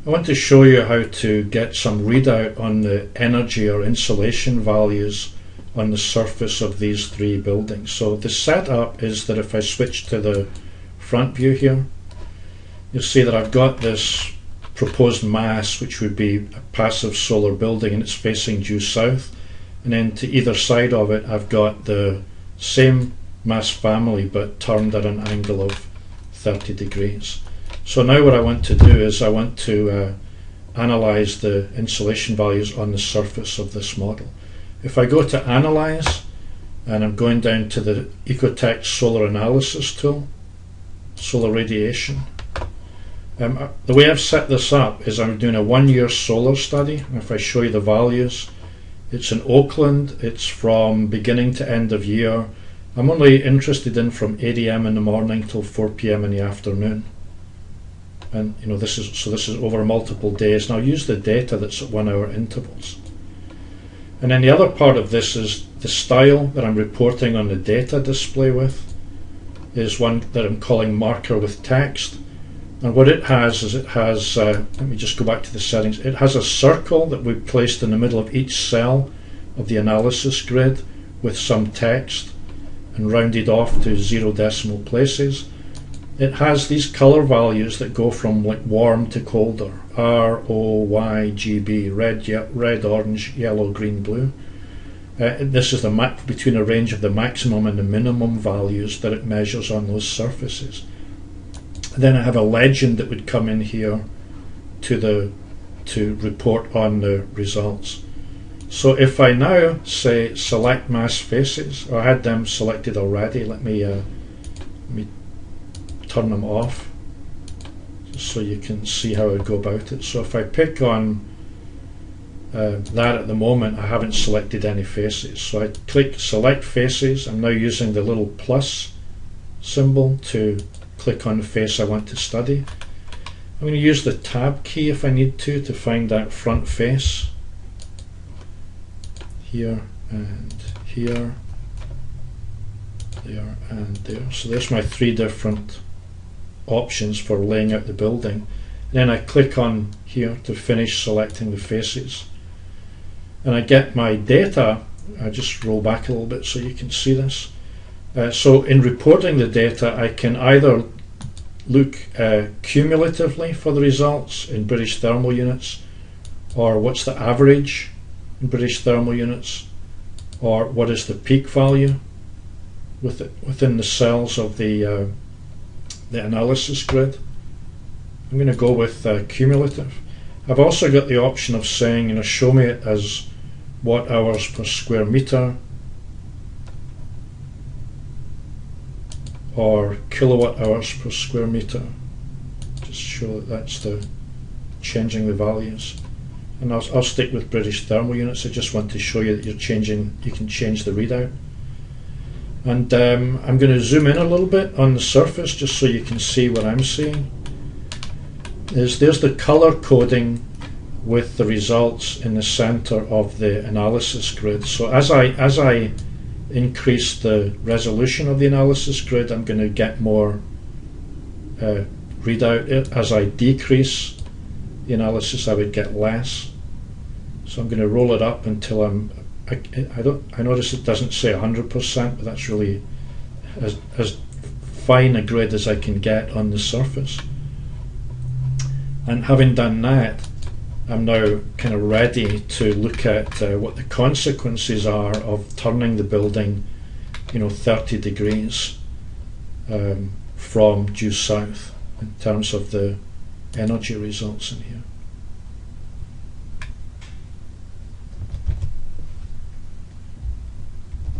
I want to show you how to get some readout on the energy or insolation values on the surface of these three buildings. So the setup is that if I switch to the front view here, you'll see that I've got this proposed mass, which would be a passive solar building, and it's facing due south. And then to either side of it, I've got the same mass family but turned at an angle of 30 degrees. So now what I want to do is I want to analyze the insolation values on the surface of this model. If I go to Analyze, and I'm going down to the Ecotech Solar Analysis tool, Solar Radiation. The way I've set this up is I'm doing a 1-year solar study. If I show you the values, it's in Oakland, it's from beginning to end of year. I'm only interested in from 8 AM in the morning till 4 PM in the afternoon. And this is over multiple days. Now I'll use the data that's at 1 hour intervals. And then the other part of this is the style that I'm reporting on the data display with is one that I'm calling marker with text. And what it has is let me just go back to the settings. It has a circle that we've placed in the middle of each cell of the analysis grid with some text and rounded off to 0 decimal places. It has these color values that go from like warm to colder, R, O, Y, G, B, red, orange, yellow, green, blue. This is the map between a range of the maximum and the minimum values that it measures on those surfaces. And then I have a legend that would come in here to report on the results. So if I now say select mass faces, or I had them selected already, let me turn them off just so you can see how I would go about it. So if I pick on that at the moment, I haven't selected any faces. So I click select faces. I'm now using the little plus symbol to click on the face I want to study. I'm going to use the tab key if I need to find that front face. Here and here, there and there. So there's my 3 different options for laying out the building. And then I click on here to finish selecting the faces. And I get my data. I just roll back a little bit so you can see this. So in reporting the data, I can either look cumulatively for the results in British thermal units, or what's the average in British thermal units, or what is the peak value within the cells of the analysis grid. I'm going to go with cumulative. I've also got the option of saying, show me it as watt hours per square meter, or kilowatt hours per square meter. Just show that that's the changing the values. And I'll stick with British thermal units. I just want to show you that you can change the readout. And I'm going to zoom in a little bit on the surface just so you can see what I'm seeing. There's the color coding with the results in the center of the analysis grid. So as I increase the resolution of the analysis grid, I'm going to get more readout. As I decrease the analysis, I would get less. So I'm going to roll it up until I notice it doesn't say 100%, but that's really as fine a grid as I can get on the surface. And having done that, I'm now kind of ready to look at what the consequences are of turning the building 30 degrees from due south in terms of the energy results in here.